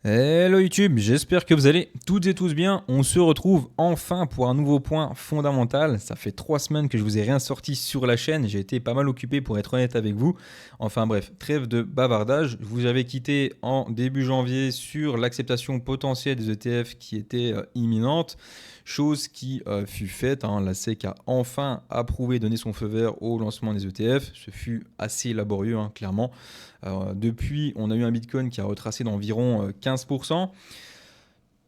Hello YouTube, j'espère que vous allez toutes et tous bien. On se retrouve enfin pour un nouveau point fondamental. Ça fait 3 semaines que je vous ai rien sorti sur la chaîne. J'ai été pas mal occupé pour être honnête avec vous. Enfin bref, trêve de bavardage. Je vous avais quitté en début janvier sur l'acceptation potentielle des ETF qui était imminente. Chose qui fut faite. La SEC a enfin approuvé, donné son feu vert au lancement des ETF. Ce fut assez laborieux, clairement. Depuis, on a eu un Bitcoin qui a retracé d'environ 15%.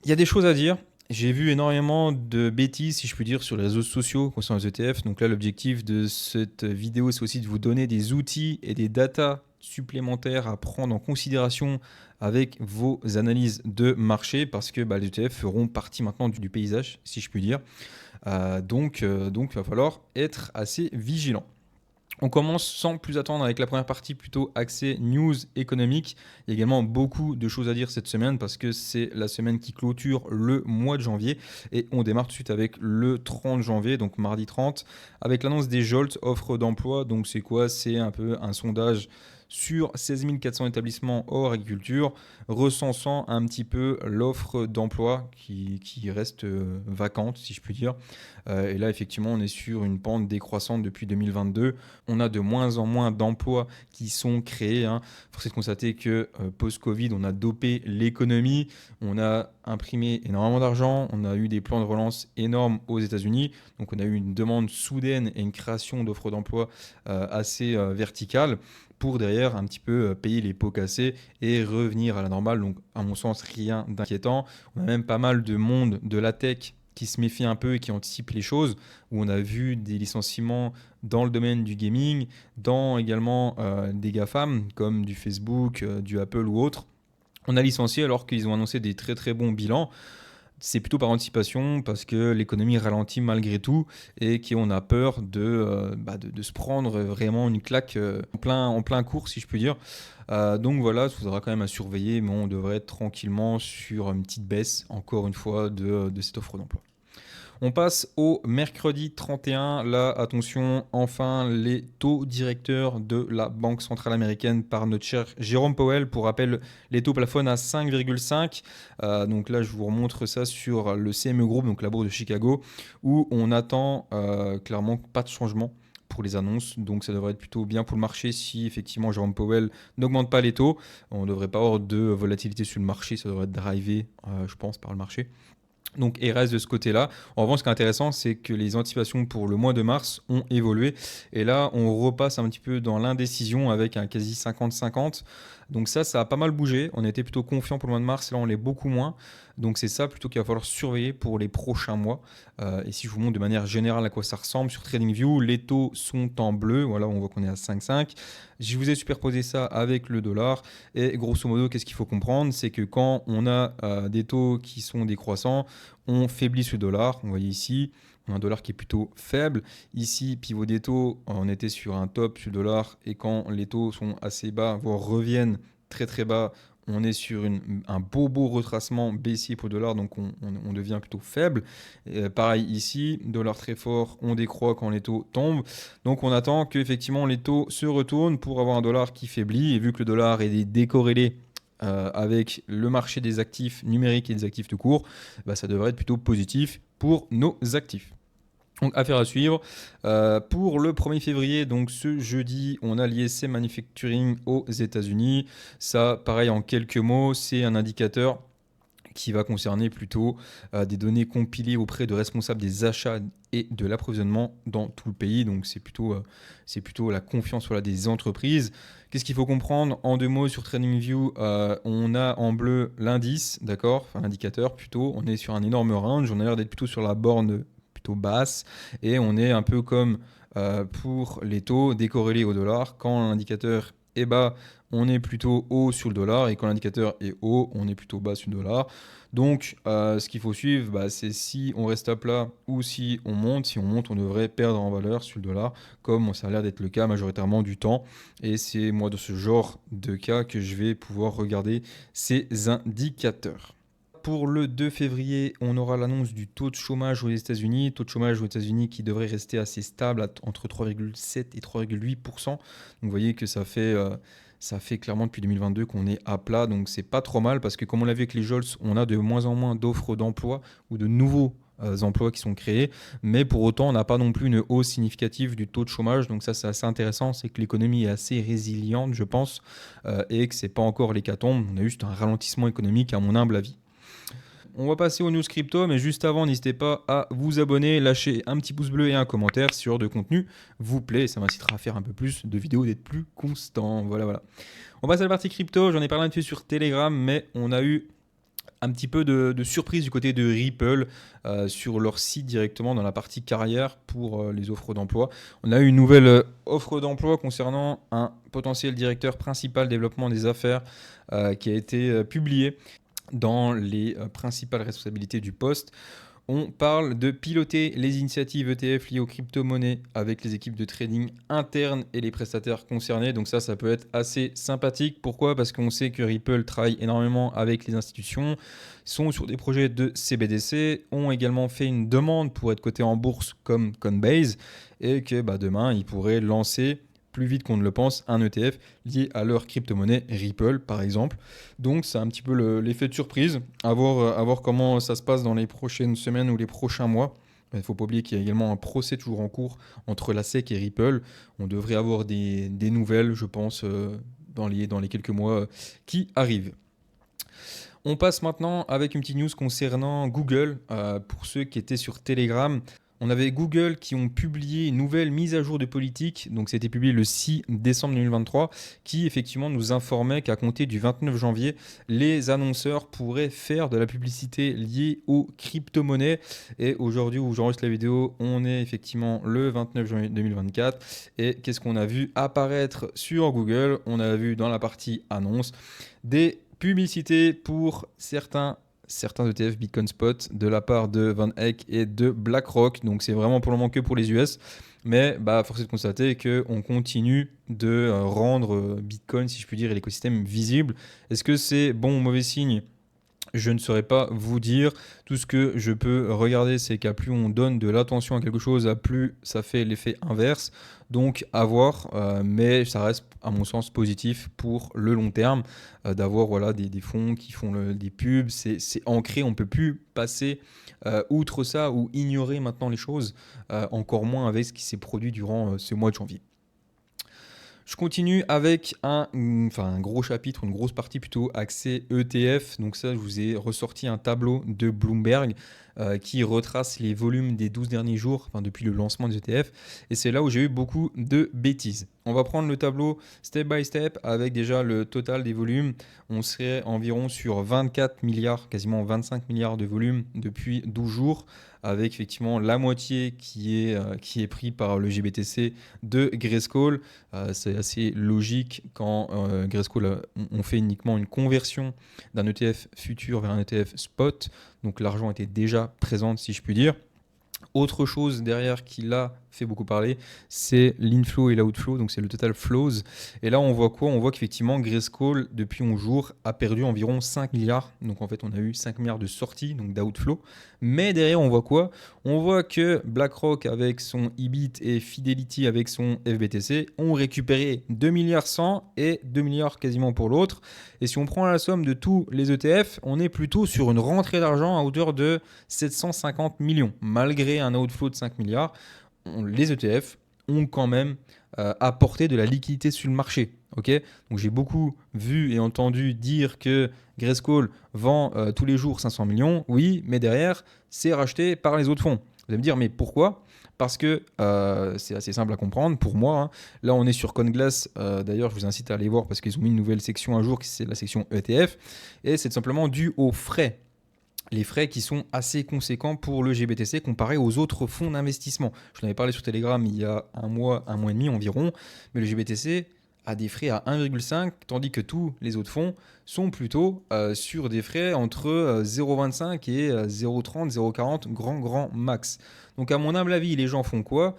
Il y a des choses à dire. J'ai vu énormément de bêtises, si je puis dire, sur les réseaux sociaux concernant les ETF. Donc là, l'objectif de cette vidéo, c'est aussi de vous donner des outils et des datas supplémentaires à prendre en considération avec vos analyses de marché, parce que les ETF feront partie maintenant du paysage, si je puis dire. Donc, il va falloir être assez vigilant. On commence sans plus attendre avec la première partie plutôt axée news économique. Il y a également beaucoup de choses à dire cette semaine parce que c'est la semaine qui clôture le mois de janvier et on démarre tout de suite avec le 30 janvier, donc mardi 30, avec l'annonce des JOLT, offres d'emploi. Donc c'est quoi? C'est un peu un sondage sur 16 400 établissements hors agriculture, recensant un petit peu l'offre d'emploi qui reste vacante, si je puis dire. Et là, effectivement, on est sur une pente décroissante depuis 2022. On a de moins en moins d'emplois qui sont créés. Force est de constater que post-Covid, on a dopé l'économie, on a imprimé énormément d'argent, on a eu des plans de relance énormes aux États-Unis. Donc on a eu une demande soudaine et une création d'offres d'emploi assez verticale pour derrière un petit peu payer les pots cassés et revenir à la normale. Donc à mon sens, rien d'inquiétant. On a même pas mal de monde de la tech qui se méfie un peu et qui anticipe les choses, où on a vu des licenciements dans le domaine du gaming, dans également des GAFAM comme du Facebook, du Apple ou autre. On a licencié alors qu'ils ont annoncé des très très bons bilans. C'est plutôt par anticipation parce que l'économie ralentit malgré tout et qu'on a peur de se prendre vraiment une claque en plein cours, si je puis dire. Donc voilà, il faudra quand même à surveiller, mais on devrait être tranquillement sur une petite baisse, encore une fois, de cette offre d'emploi. On passe au mercredi 31. Là, attention, enfin, les taux directeurs de la Banque centrale américaine par notre cher Jérôme Powell. Pour rappel, les taux plafonnent à 5,5. Donc là, je vous remontre ça sur le CME Group, donc la bourse de Chicago, où on attend clairement pas de changement pour les annonces. Donc ça devrait être plutôt bien pour le marché si effectivement Jérôme Powell n'augmente pas les taux. On ne devrait pas avoir de volatilité sur le marché, ça devrait être drivé, je pense, par le marché. Donc, et reste de ce côté-là. En revanche, ce qui est intéressant, c'est que les anticipations pour le mois de mars ont évolué. Et là, on repasse un petit peu dans l'indécision avec un quasi 50-50. Donc ça a pas mal bougé. On était plutôt confiant pour le mois de mars. Là, on l'est beaucoup moins. Donc c'est ça plutôt qu'il va falloir surveiller pour les prochains mois. Et si je vous montre de manière générale à quoi ça ressemble, sur TradingView, les taux sont en bleu. Voilà, on voit qu'on est à 5,5. Je vous ai superposé ça avec le dollar. Et grosso modo, qu'est-ce qu'il faut comprendre? C'est que quand on a des taux qui sont décroissants, on faiblit ce dollar. On voit ici, on a un dollar qui est plutôt faible. Ici, pivot des taux, on était sur un top sur le dollar. Et quand les taux sont assez bas, voire reviennent très très bas, on est sur un beau retracement baissier pour le dollar, donc on devient plutôt faible. Pareil ici, dollar très fort, on décroît quand les taux tombent. Donc on attend qu'effectivement les taux se retournent pour avoir un dollar qui faiblit. Et vu que le dollar est décorrélé avec le marché des actifs numériques et des actifs tout court, ça devrait être plutôt positif pour nos actifs. Donc, affaire à suivre. Pour le 1er février, donc ce jeudi, on a l'ISM Manufacturing aux États-Unis. Ça, pareil, en quelques mots, c'est un indicateur qui va concerner plutôt des données compilées auprès de responsables des achats et de l'approvisionnement dans tout le pays. Donc c'est plutôt la confiance des entreprises. Qu'est-ce qu'il faut comprendre? En 2 mots, sur TradingView, on a en bleu l'indice, d'accord, enfin l'indicateur plutôt. On est sur un énorme range, on a l'air d'être plutôt sur la borne plutôt basse et on est un peu comme pour les taux décorrélés au dollar. Quand l'indicateur est bas, on est plutôt haut sur le dollar et quand l'indicateur est haut, on est plutôt bas sur le dollar. Donc, ce qu'il faut suivre, c'est si on reste à plat ou si on monte. Si on monte, on devrait perdre en valeur sur le dollar, comme ça a l'air d'être le cas majoritairement du temps. Et c'est moi de ce genre de cas que je vais pouvoir regarder ces indicateurs. pour le 2 février, on aura l'annonce du taux de chômage aux États-Unis. Taux de chômage aux États-Unis qui devrait rester assez stable entre 3,7 et 3,8%. Donc vous voyez que ça fait clairement depuis 2022 qu'on est à plat. Donc c'est pas trop mal parce que comme on l'a vu avec les JOLTS, on a de moins en moins d'offres d'emploi ou de nouveaux emplois qui sont créés, mais pour autant on n'a pas non plus une hausse significative du taux de chômage, donc ça c'est assez intéressant, c'est que l'économie est assez résiliente je pense, et que c'est pas encore l'hécatombe, on a juste un ralentissement économique à mon humble avis. On va passer aux news crypto, mais juste avant, n'hésitez pas à vous abonner, lâcher un petit pouce bleu et un commentaire si ce genre de contenu vous plaît. Ça m'incitera à faire un peu plus de vidéos, d'être plus constant. Voilà. On passe à la partie crypto. J'en ai parlé un petit peu sur Telegram, mais on a eu un petit peu de surprise du côté de Ripple sur leur site directement dans la partie carrière pour les offres d'emploi. On a eu une nouvelle offre d'emploi concernant un potentiel directeur principal développement des affaires qui a été publiée dans les principales responsabilités du poste. On parle de piloter les initiatives ETF liées aux crypto-monnaies avec les équipes de trading internes et les prestataires concernés. Donc ça peut être assez sympathique. Pourquoi ? Parce qu'on sait que Ripple travaille énormément avec les institutions, sont sur des projets de CBDC, ont également fait une demande pour être coté en bourse comme Coinbase et que demain, ils pourraient lancer plus vite qu'on ne le pense, un ETF lié à leur crypto-monnaie Ripple, par exemple. Donc, c'est un petit peu l'effet de surprise, à voir comment ça se passe dans les prochaines semaines ou les prochains mois. Il ne faut pas oublier qu'il y a également un procès toujours en cours entre la SEC et Ripple. On devrait avoir des nouvelles, je pense, dans les quelques mois qui arrivent. On passe maintenant avec une petite news concernant Google. Pour ceux qui étaient sur Telegram, on avait Google qui ont publié une nouvelle mise à jour de politique, donc c'était publié le 6 décembre 2023, qui effectivement nous informait qu'à compter du 29 janvier, les annonceurs pourraient faire de la publicité liée aux crypto-monnaies. Et aujourd'hui où j'enregistre la vidéo, on est effectivement le 29 janvier 2024. Et qu'est-ce qu'on a vu apparaître sur Google ? On a vu dans la partie annonce des publicités pour certains ETF Bitcoin Spot de la part de Van Eck et de BlackRock. Donc c'est vraiment pour le moment que pour les US. Mais force est de constater qu'on continue de rendre Bitcoin, si je puis dire, et l'écosystème visible. Est-ce que c'est bon ou mauvais signe ? Je ne saurais pas vous dire. Tout ce que je peux regarder, c'est qu'à plus on donne de l'attention à quelque chose, à plus ça fait l'effet inverse. Donc à voir, mais ça reste à mon sens positif pour le long terme d'avoir des fonds qui font des pubs. C'est ancré, on ne peut plus passer outre ça ou ignorer maintenant les choses, encore moins avec ce qui s'est produit durant ce mois de janvier. Je continue avec un gros chapitre, une grosse partie plutôt axée ETF. Donc ça, je vous ai ressorti un tableau de Bloomberg qui retrace les volumes des 12 derniers jours, depuis le lancement des ETF. Et c'est là où j'ai eu beaucoup de bêtises. On va prendre le tableau step by step avec déjà le total des volumes. On serait environ sur 24 milliards, quasiment 25 milliards de volume depuis 12 jours, avec effectivement la moitié qui est pris par le GBTC de Grayscale. C'est assez logique quand Grayscale on fait uniquement une conversion d'un ETF futur vers un ETF spot. Donc l'argent était déjà présent, si je puis dire. Autre chose derrière qui l'a fait beaucoup parler, c'est l'inflow et l'outflow, donc c'est le total flows. Et là, on voit quoi ? On voit qu'effectivement, Grayscale, depuis 11 jours, a perdu environ 5 milliards. Donc en fait, on a eu 5 milliards de sorties, donc d'outflow. Mais derrière, on voit quoi ? On voit que BlackRock avec son EBIT et Fidelity avec son FBTC ont récupéré 2 milliards 100 et 2 milliards quasiment pour l'autre. Et si on prend la somme de tous les ETF, on est plutôt sur une rentrée d'argent à hauteur de 750 millions. Malgré un outflow de 5 milliards, les ETF ont quand même apporté de la liquidité sur le marché. Okay, donc j'ai beaucoup vu et entendu dire que Grayscale vend tous les jours 500 millions. Oui, mais derrière, c'est racheté par les autres fonds. Vous allez me dire, mais pourquoi ? Parce que c'est assez simple à comprendre pour moi. Hein. Là, on est sur CoinGlass. D'ailleurs, je vous incite à aller voir parce qu'ils ont mis une nouvelle section un jour, qui c'est la section ETF. Et c'est simplement dû aux frais. Les frais qui sont assez conséquents pour le GBTC comparé aux autres fonds d'investissement. Je vous en avais parlé sur Telegram il y a un mois et demi environ, mais le GBTC a des frais à 1,5, tandis que tous les autres fonds sont plutôt sur des frais entre 0,25 et 0,30, 0,40, grand max. Donc à mon humble avis, les gens font quoi ?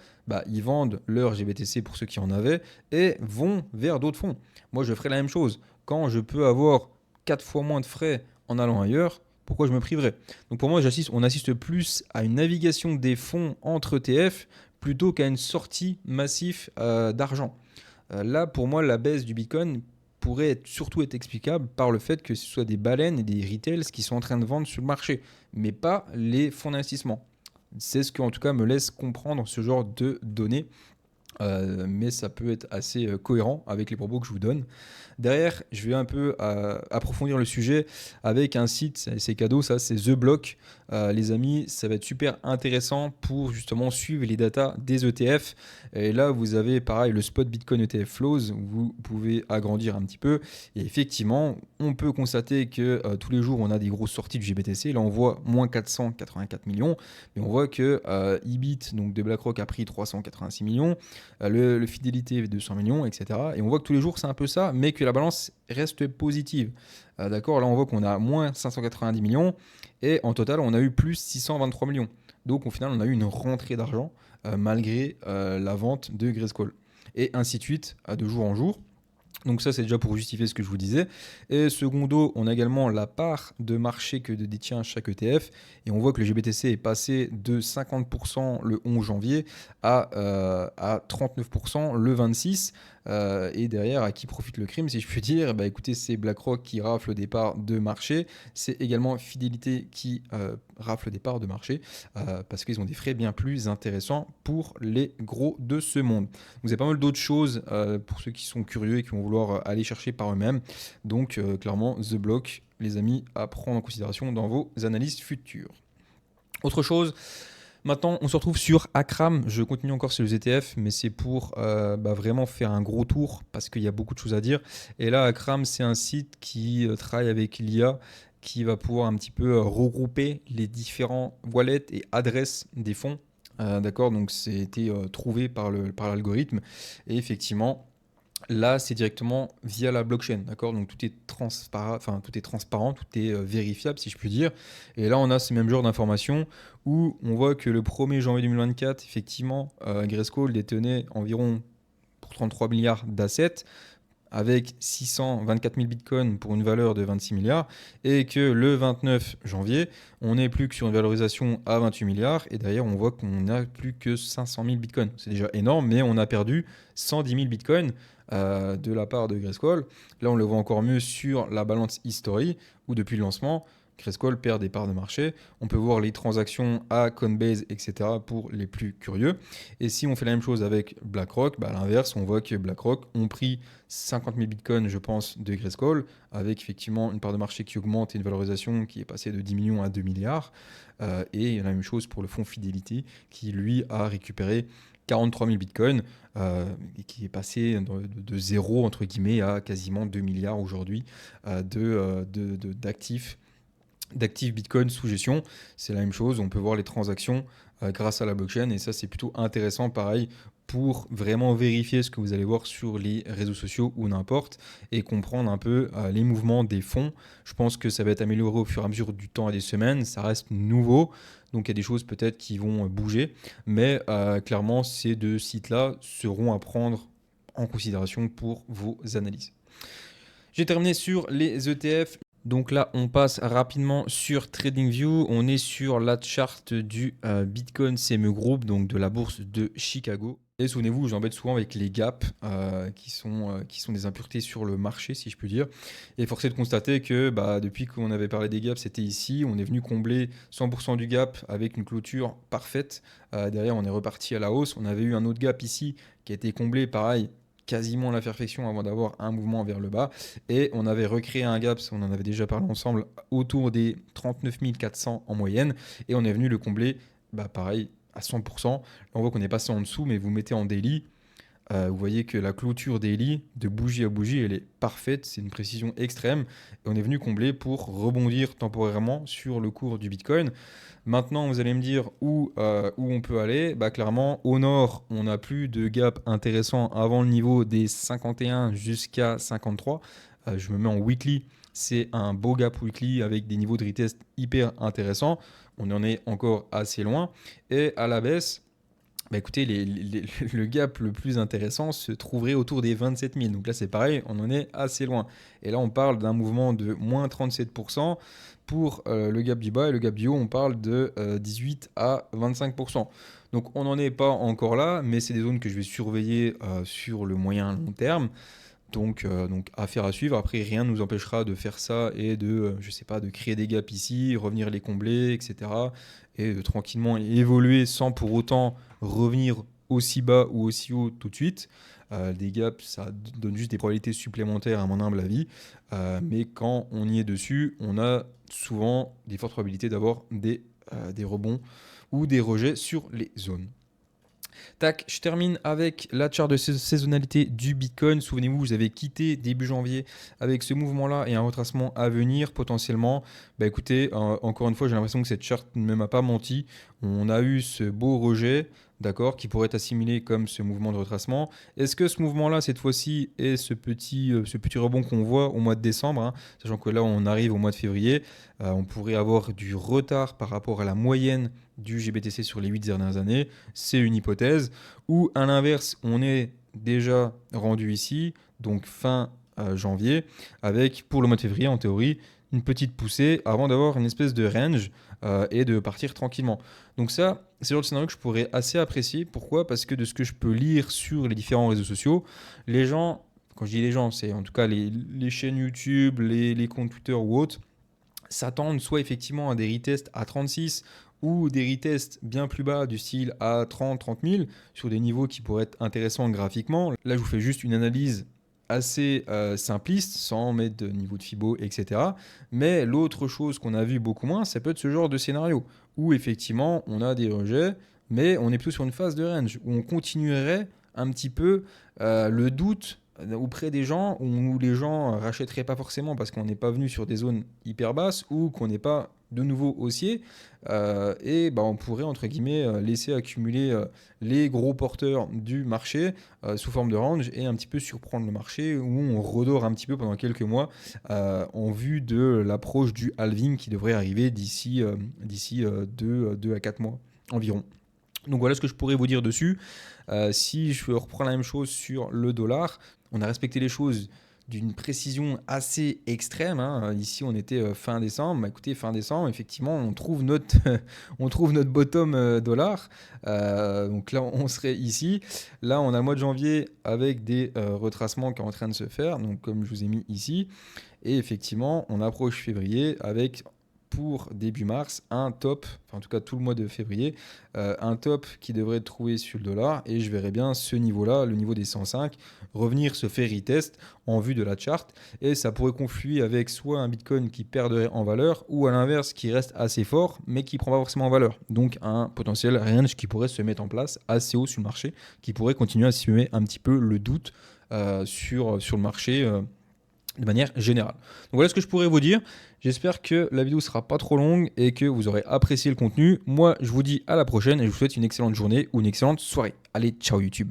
Ils vendent leur GBTC pour ceux qui en avaient et vont vers d'autres fonds. Moi, je ferai la même chose. Quand je peux avoir 4 fois moins de frais en allant ailleurs, pourquoi je me priverais? Donc pour moi, on assiste plus à une navigation des fonds entre ETF plutôt qu'à une sortie massive d'argent. Là, pour moi, la baisse du Bitcoin pourrait surtout être explicable par le fait que ce soit des baleines et des retails qui sont en train de vendre sur le marché, mais pas les fonds d'investissement. C'est ce qui en tout cas me laisse comprendre ce genre de données. Mais ça peut être assez cohérent avec les propos que je vous donne. Derrière, je vais un peu approfondir le sujet avec un site, c'est cadeau, ça c'est The Block. Les amis, ça va être super intéressant pour justement suivre les datas des ETF. Et là, vous avez pareil le spot Bitcoin ETF Flows, vous pouvez agrandir un petit peu. Et effectivement, on peut constater que tous les jours, on a des grosses sorties du GBTC. Là, on voit moins 484 millions, mais on voit que EBIT, donc de BlackRock, a pris 386 millions. Le Fidélité 200 millions, etc. Et on voit que tous les jours c'est un peu ça, mais que la balance reste positive. D'accord, là on voit qu'on a moins 590 millions et en total on a eu plus 623 millions. Donc au final on a eu une rentrée d'argent malgré la vente de Grayscale. Et ainsi de suite, de jour en jour. Donc ça, c'est déjà pour justifier ce que je vous disais. Et secondo, on a également la part de marché que détient chaque ETF. Et on voit que le GBTC est passé de 50% le 11 janvier à 39% le 26. Et derrière, à qui profite le crime, si je puis dire? Bah, écoutez, c'est BlackRock qui rafle des parts de marché. C'est également Fidélité qui rafle des parts de marché parce qu'ils ont des frais bien plus intéressants pour les gros de ce monde. Vous avez pas mal d'autres choses pour ceux qui sont curieux et qui vont vouloir aller chercher par eux-mêmes. Donc clairement, The Block, les amis, à prendre en considération dans vos analyses futures. Autre chose, maintenant on se retrouve sur Akram. Je continue encore sur les ETF, mais c'est pour vraiment faire un gros tour parce qu'il y a beaucoup de choses à dire. Et là, Akram, c'est un site qui travaille avec l'IA qui va pouvoir un petit peu regrouper les différents wallets et adresses des fonds. D'accord, donc c'était trouvé par l'algorithme. Et effectivement, là, c'est directement via la blockchain, d'accord? Donc tout est transparent, tout est vérifiable, si je puis dire. Et là, on a ce même genre d'informations où on voit que le 1er janvier 2024, effectivement, Grayscale détenait environ pour 33 milliards d'assets avec 624 000 bitcoins pour une valeur de 26 milliards et que le 29 janvier, on n'est plus que sur une valorisation à 28 milliards et d'ailleurs on voit qu'on n'a plus que 500 000 bitcoins. C'est déjà énorme, mais on a perdu 110 000 bitcoins de la part de Grayscale. Là, on le voit encore mieux sur la balance history où depuis le lancement, Grayscale perd des parts de marché. On peut voir les transactions à Coinbase, etc. pour les plus curieux. Et si on fait la même chose avec BlackRock, à l'inverse, on voit que BlackRock ont pris 50 000 bitcoins, je pense, de Grayscale, avec effectivement une part de marché qui augmente et une valorisation qui est passée de 10 millions à 2 milliards. Et il y a la même chose pour le fonds Fidélité, qui lui a récupéré 43 000 bitcoins, et qui est passé de zéro, entre guillemets, à quasiment 2 milliards aujourd'hui d'actifs Bitcoin sous gestion. C'est la même chose, on peut voir les transactions grâce à la blockchain et ça c'est plutôt intéressant pareil pour vraiment vérifier ce que vous allez voir sur les réseaux sociaux ou n'importe et comprendre un peu les mouvements des fonds. Je pense que ça va être amélioré au fur et à mesure du temps et des semaines, ça reste nouveau, donc il y a des choses peut-être qui vont bouger, mais clairement ces deux sites-là seront à prendre en considération pour vos analyses. J'ai terminé sur les ETF. Donc là, on passe rapidement sur TradingView. On est sur la charte du Bitcoin CME Group, donc de la bourse de Chicago. Et souvenez-vous, j'embête souvent avec les gaps qui sont des impuretés sur le marché, si je puis dire. Et force est de constater que depuis qu'on avait parlé des gaps, c'était ici. On est venu combler 100% du gap avec une clôture parfaite. Derrière, on est reparti à la hausse. On avait eu un autre gap ici qui a été comblé, pareil, quasiment à la perfection avant d'avoir un mouvement vers le bas. Et on avait recréé un gap, on en avait déjà parlé ensemble, autour des 39 400 en moyenne. Et on est venu le combler, pareil, à 100%. Là, on voit qu'on est passé en dessous, mais vous mettez en daily. Vous voyez que la clôture daily, de bougie à bougie, elle est parfaite. C'est une précision extrême. Et on est venu combler pour rebondir temporairement sur le cours du Bitcoin. Maintenant, vous allez me dire où on peut aller. Clairement, au nord, on n'a plus de gap intéressant avant le niveau des 51 jusqu'à 53. Je me mets en weekly. C'est un beau gap weekly avec des niveaux de retest hyper intéressants. On en est encore assez loin. Et à la baisse, Bah écoutez, le gap le plus intéressant se trouverait autour des 27 000. Donc là, c'est pareil, on en est assez loin. Et là, on parle d'un mouvement de moins 37% pour le gap du bas et le gap du haut, on parle de 18 à 25%. Donc on n'en est pas encore là, mais c'est des zones que je vais surveiller sur le moyen long terme. Donc affaire à suivre. Après, rien ne nous empêchera de faire ça et de, je sais pas, de créer des gaps ici, revenir les combler, etc. Et de tranquillement évoluer sans pour autant revenir aussi bas ou aussi haut tout de suite. Des gaps, ça donne juste des probabilités supplémentaires à mon humble avis. Mais quand on y est dessus, on a souvent des fortes probabilités d'avoir des rebonds ou des rejets sur les zones. Tac, je termine avec la charte de saisonnalité du Bitcoin. Souvenez-vous, vous avez quitté début janvier avec ce mouvement-là et un retracement à venir potentiellement. Bah écoutez, encore une fois, j'ai l'impression que cette charte ne m'a pas menti. On a eu ce beau rejet, d'accord, qui pourrait être assimilé comme ce mouvement de retracement. Est-ce que ce mouvement-là, cette fois-ci, est ce petit rebond qu'on voit au mois de décembre, hein, sachant que là, on arrive au mois de février, on pourrait avoir du retard par rapport à la moyenne du GBTC sur les 8 dernières années, c'est une hypothèse. Ou à l'inverse, on est déjà rendu ici, donc fin janvier, avec pour le mois de février en théorie une petite poussée avant d'avoir une espèce de range et de partir tranquillement. Donc ça, c'est le genre de scénario que je pourrais assez apprécier. Pourquoi ? Parce que de ce que je peux lire sur les différents réseaux sociaux, les gens, quand je dis les gens, c'est en tout cas les chaînes YouTube, les comptes Twitter ou autres, s'attendent soit effectivement à des retests à 36 ou des retests bien plus bas du style à 30 000 sur des niveaux qui pourraient être intéressants graphiquement. Là, je vous fais juste une analyse assez simpliste, sans mettre de niveau de Fibo, etc. Mais l'autre chose qu'on a vu beaucoup moins, ça peut être ce genre de scénario, où effectivement, on a des rejets, mais on est plutôt sur une phase de range, où on continuerait un petit peu le doute auprès des gens, où les gens rachèteraient pas forcément parce qu'on n'est pas venu sur des zones hyper basses ou qu'on n'est pas de nouveau haussier, et bah, on pourrait entre guillemets laisser accumuler les gros porteurs du marché sous forme de range et un petit peu surprendre le marché où on redore un petit peu pendant quelques mois en vue de l'approche du halving qui devrait arriver d'ici 2 à 4 mois environ. Donc voilà ce que je pourrais vous dire dessus. Si je reprends la même chose sur le dollar, on a respecté les choses d'une précision assez extrême, hein. Ici, on était fin décembre. Bah, écoutez, fin décembre, effectivement, on trouve notre bottom dollar. Donc là, on serait ici. Là, on a le mois de janvier avec des retracements qui sont en train de se faire. Donc, comme je vous ai mis ici. Et effectivement, on approche février avec, pour début mars, un top, enfin en tout cas tout le mois de février, un top qui devrait être trouvé sur le dollar et je verrai bien ce niveau-là, le niveau des 105, revenir se faire retest en vue de la charte et ça pourrait confluer avec soit un Bitcoin qui perdrait en valeur ou à l'inverse qui reste assez fort mais qui ne prend pas forcément en valeur. Donc un potentiel range qui pourrait se mettre en place assez haut sur le marché, qui pourrait continuer à simuler un petit peu le doute sur le marché de manière générale. Donc voilà ce que je pourrais vous dire. J'espère que la vidéo sera pas trop longue et que vous aurez apprécié le contenu. Moi, je vous dis à la prochaine et je vous souhaite une excellente journée ou une excellente soirée. Allez, ciao YouTube.